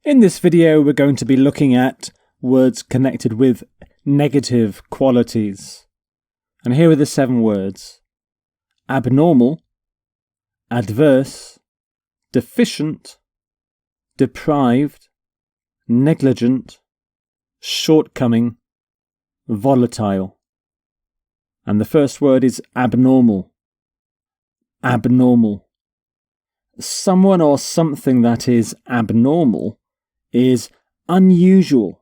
In this video, we're going to be looking at words connected with negative qualities. And here are the 7 words: abnormal, adverse, deficient, deprived, negligent, shortcoming, volatile. And the first word is abnormal. Abnormal. Someone or something that is abnormal is unusual,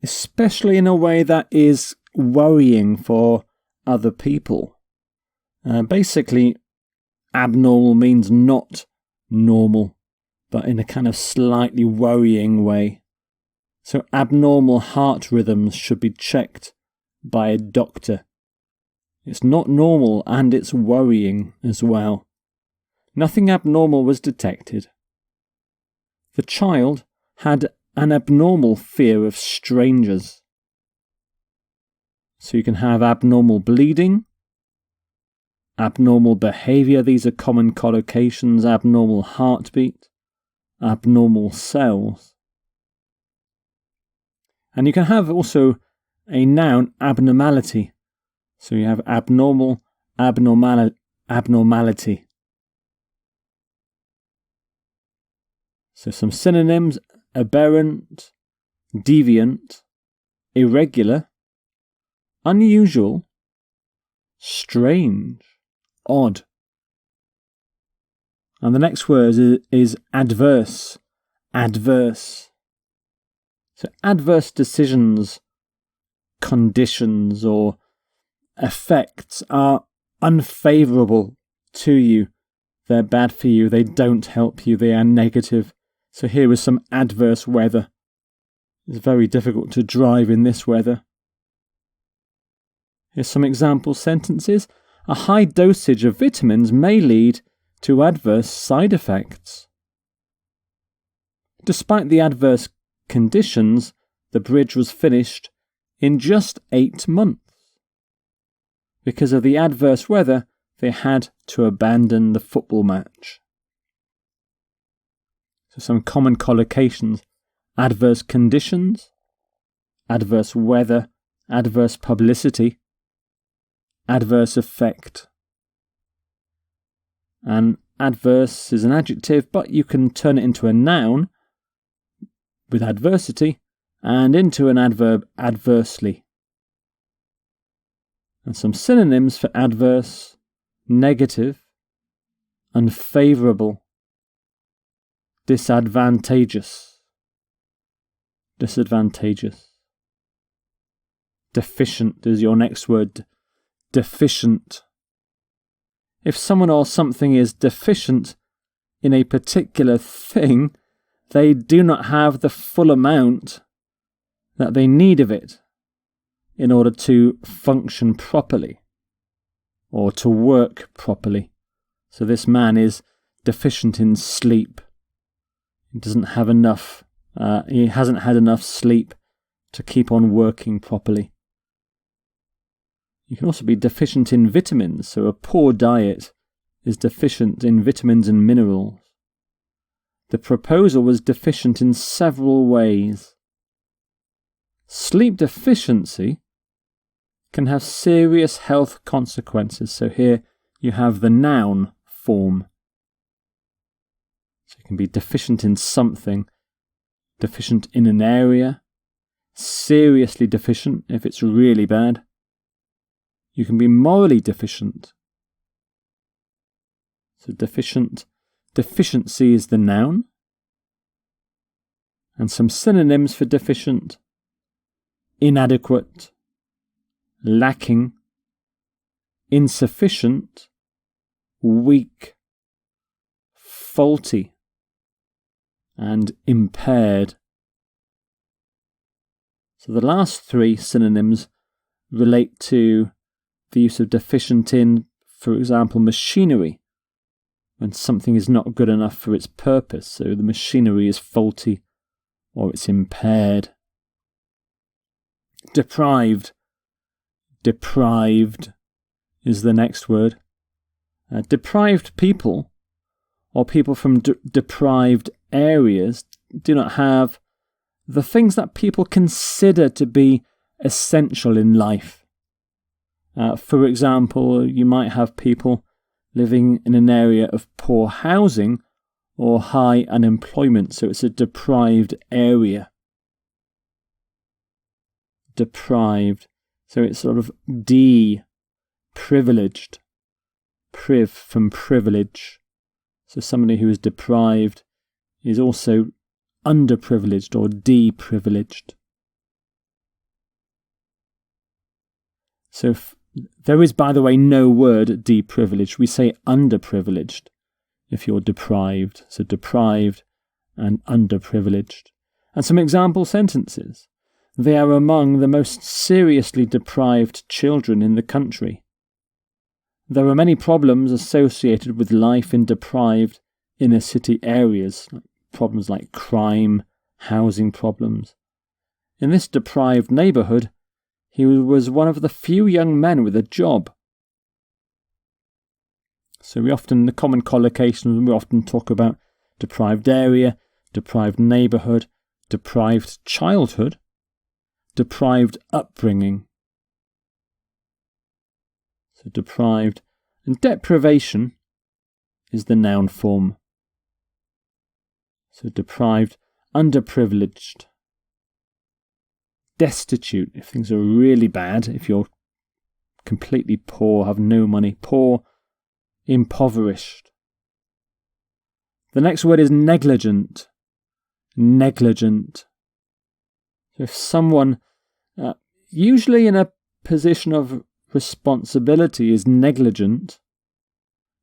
especially in a way that is worrying for other people. Basically, abnormal means not normal, but in a kind of slightly worrying way. So abnormal heart rhythms should be checked by a doctor. It's not normal and it's worrying as well. Nothing abnormal was detected. The child had an abnormal fear of strangers. So you can have abnormal bleeding, abnormal behaviour, these are common collocations, abnormal heartbeat, abnormal cells. And you can have also a noun, abnormality. So you have abnormal, abnormality. So some synonyms: aberrant, deviant, irregular, unusual, strange, odd. And the next word is adverse. Adverse. So adverse decisions, conditions, or effects are unfavourable to you. They're bad for you. They don't help you. They are negative. So here is some adverse weather. It's very difficult to drive in this weather. Here's some example sentences. A high dosage of vitamins may lead to adverse side effects. Despite the adverse conditions, the bridge was finished in just 8 months. Because of the adverse weather, they had to abandon the football match. So some common collocations: adverse conditions, adverse weather, adverse publicity, adverse effect. And adverse is an adjective, but you can turn it into a noun with adversity and into an adverb adversely. And some synonyms for adverse: negative, unfavourable, disadvantageous, disadvantageous. Deficient is your next word. Deficient. If someone or something is deficient in a particular thing, they do not have the full amount that they need of it in order to function properly or to work properly. So this man is deficient in sleep. He doesn't have enough. He hasn't had enough sleep to keep on working properly. You can also be deficient in vitamins. So a poor diet is deficient in vitamins and minerals. The proposal was deficient in several ways. Sleep deficiency can have serious health consequences. So here you have the noun form. So you can be deficient in something, deficient in an area, seriously deficient if it's really bad. You can be morally deficient. So deficiency is the noun. And some synonyms for deficient: inadequate, lacking, insufficient, weak, faulty, and impaired. So the last 3 synonyms relate to the use of deficient in, for example, machinery, when something is not good enough for its purpose. So the machinery is faulty or it's impaired. Deprived. Deprived is the next word. Deprived people, or people from deprived areas, do not have the things that people consider to be essential in life. For example, you might have people living in an area of poor housing or high unemployment, so it's a deprived area. Deprived, so it's sort of de-privileged. Priv from privilege. So somebody who is deprived is also underprivileged or deprivileged. So there is, by the way, no word deprivileged. We say underprivileged if you're deprived. So deprived and underprivileged. And some example sentences. They are among the most seriously deprived children in the country. There are many problems associated with life in deprived inner city areas, problems like crime, housing problems. In this deprived neighbourhood, he was one of the few young men with a job. So the common collocation, we often talk about deprived area, deprived neighbourhood, deprived childhood, deprived upbringing. So deprived, and deprivation is the noun form. So deprived, underprivileged, destitute if things are really bad, if you're completely poor, have no money, poor, impoverished. The next word is negligent. Negligent. So if someone, usually in a position of responsibility, is negligent,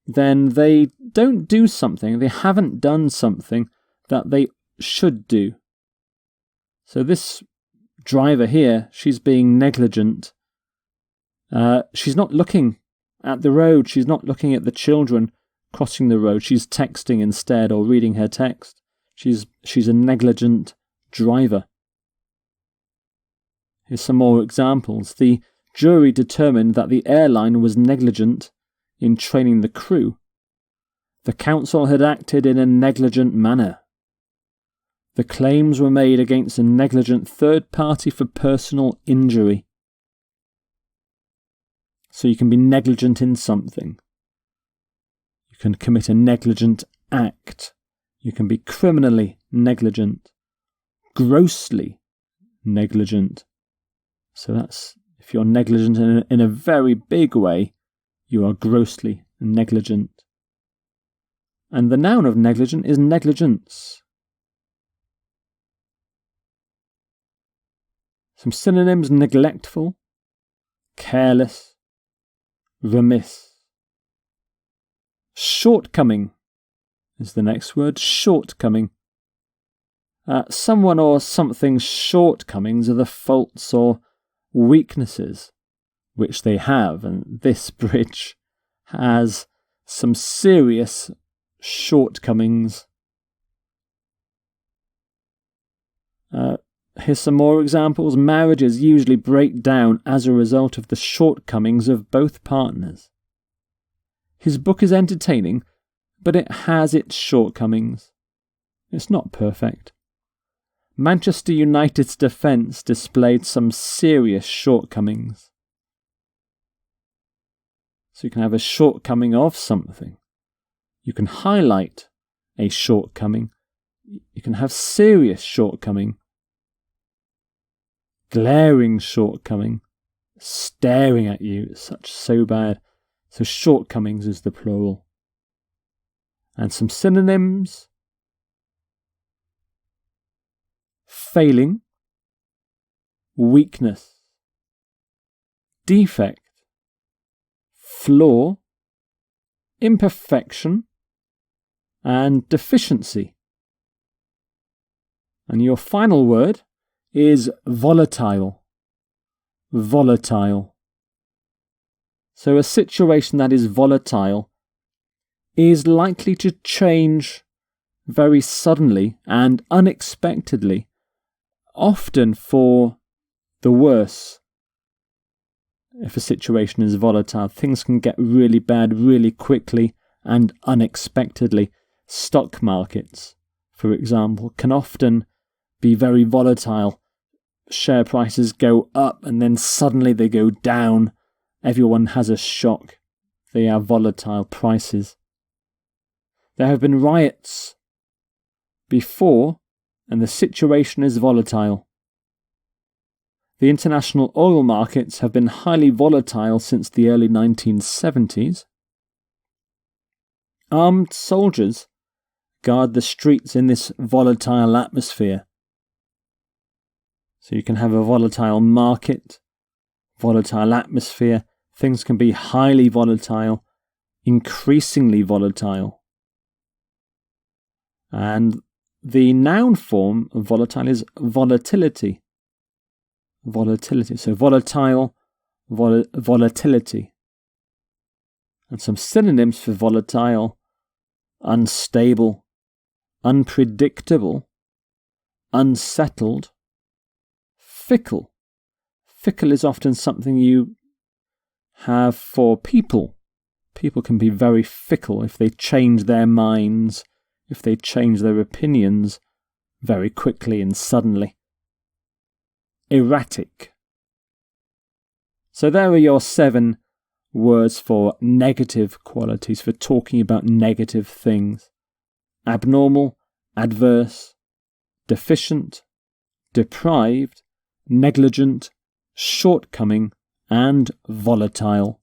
then they don't do something, they haven't done something that they should do. So this driver here, she's being negligent. She's not looking at the road, she's not looking at the children crossing the road, she's texting instead or reading her text. She's a negligent driver. Here's some more examples. The jury determined that the airline was negligent in training the crew. The council had acted in a negligent manner. The claims were made against a negligent third party for personal injury. So you can be negligent in something. You can commit a negligent act. You can be criminally negligent. Grossly negligent. So that's, if you're negligent in a very big way, you are grossly negligent. And the noun of negligent is negligence. Some synonyms: neglectful, careless, remiss. Shortcoming is the next word. Shortcoming. Someone or something's shortcomings are the faults or weaknesses which they have, and this bridge has some serious shortcomings. Here's some more examples. Marriages usually break down as a result of the shortcomings of both partners. His book is entertaining, but it has its shortcomings. It's not perfect. Manchester United's defence displayed some serious shortcomings. So you can have a shortcoming of something. You can highlight a shortcoming. You can have serious shortcoming. Glaring shortcoming. Staring at you. So bad. So shortcomings is the plural. And some synonyms. Failing, weakness, defect, flaw, imperfection, and deficiency. And your final word is volatile. Volatile. So a situation that is volatile is likely to change very suddenly and unexpectedly, often for the worse. If a situation is volatile, things can get really bad really quickly and unexpectedly. Stock markets, for example, can often be very volatile. Share prices go up and then suddenly they go down. Everyone has a shock. They are volatile prices. There have been riots before, and the situation is volatile. The international oil markets have been highly volatile since the early 1970s. Armed soldiers guard the streets in this volatile atmosphere. So you can have a volatile market, volatile atmosphere. Things can be highly volatile, increasingly volatile. And the noun form of volatile is volatility. Volatility. So volatile, volatility. And some synonyms for volatile: unstable, unpredictable, unsettled, fickle. Fickle is often something you have for people. People can be very fickle if they change their minds, if they change their opinions very quickly and suddenly. Erratic. So there are your 7 words for negative qualities, for talking about negative things: abnormal, adverse, deficient, deprived, negligent, shortcoming, and volatile.